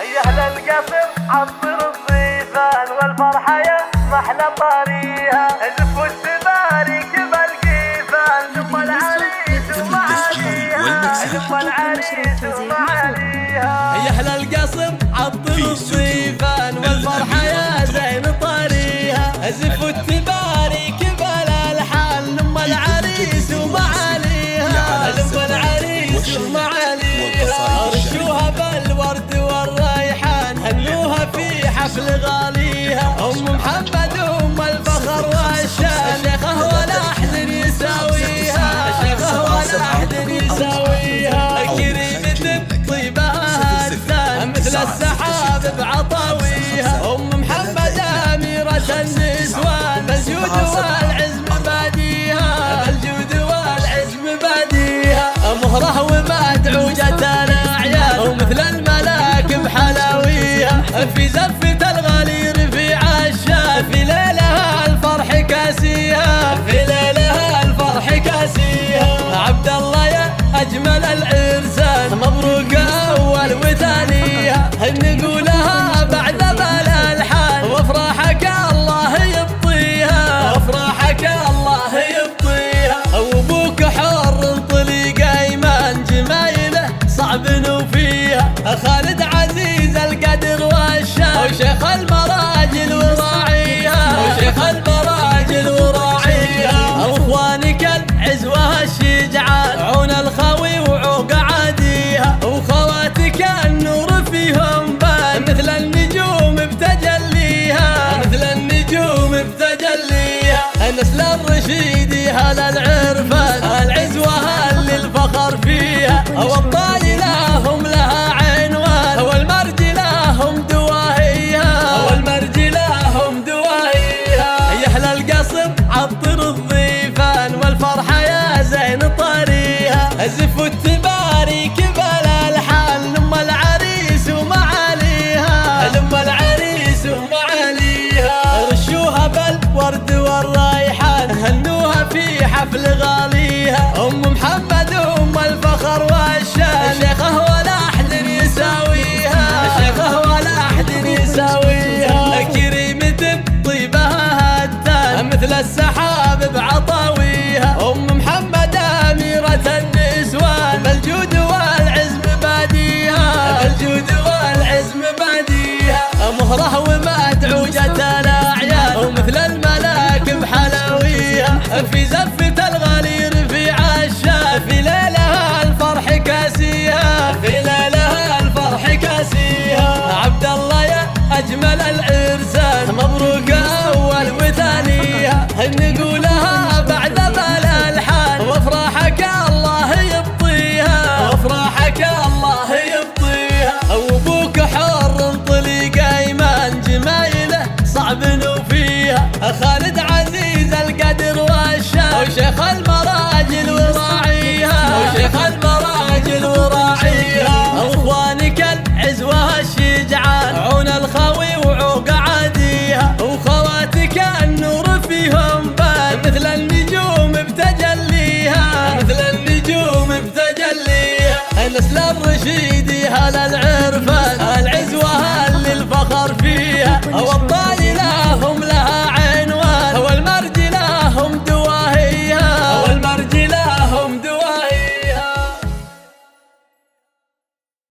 يا اهل القصر عطر الضيفان والفرحه يا محلى طريها، زفوا التبارك بالقيفان ثم العريس ومعاليها، ثم العريس ومعاليها. يا اهل القصر عطر الضيفان والفرحه يا زين طريها، زفوا التبارك بالالحان ثم العريس ومعاليها، ثم العريس ومعاليها. رشوها بالورد والريحان هنوها في حفل غاليها، ام محمد ام الفخر والشان، شيخه ولا احد يساويها، شيخه ولا احد يساويها. كريمة طيبها هزان مثل السحاب بعطاويها، ام محمد اميرة النسوان، بالجود والعزم باديها، بالجود والعزم باديها. مهره ومدعوجة الاعيان ومثل الملاك بحلاويها، في زفة الغالي رفيع الشان، في ليلها الفرح كاسيها، في ليلها الفرح كاسيها. عبد الله يا اجمل العرسان، مبروك اول وثانيها، نقولها بعد بالالحان، وافراحك الله يبطيها، وافراحك الله يبطيها. وابوك حر طليق ايمان، جمايله صعب نوفيها، خالد عزيز القدر والشان، وشيخ المراجل وراعيها، وشيخ المراجل وراعيها. واخوانك العزوه الشجعان، عون الخوي وعوق عاديها، وخواتك النور فيهم بان، مثل النجوم بتجليها، مثل النجوم بتجليها. نسل الرشيدي هذا العرفان، العزوه اللي الفخر فيها، والطايله هم لها عنوان، والمرجله هم دواهيها، والمرجله هم دواهيها. يا اهل القصر عطر الضيفان والفرحه يا زين طريها، زفوا التبارك بالالحان ثم العريس ومعاليها، ثم العريس ومعاليها. رشوها بالورد والريحان هنوها في حفل غاليها، ام محمد ام الفخر والشان، شيخه ولا احد يساويها، شيخه ولا احد يساويها. كريمة طيبها هتان مثل السحاب بعطاويها، ام محمد اميرة النسوان، بالجود والعزم باديها، بالجود والعزم باديها. مهره ومدعوجة الاعيان ومثل الملاك بحلاويها، في زفة الغالي رفيع الشان، في ليلها الفرح كاسيها، في ليلها الفرح كاسيها. عبد الله يا اجمل العرسان، مبروك اول وثانيها، نقولها بعد بالالحان، وافراحك الله يبطيها، وافراحك الله يبطيها. وابوك حر طليق ايمان، جمايله صعب نوفيها، خالد عزيز القدر والشان، وشيخ المراجل وراعيها، وشيخ المراجل وراعيها. واخوانك العزوه الشجعان، عون الخوي وعوق عاديها، وخواتك النور فيهم بان، مثل النجوم بتجليها، مثل النجوم بتجليها. نسل الرشيدي هلا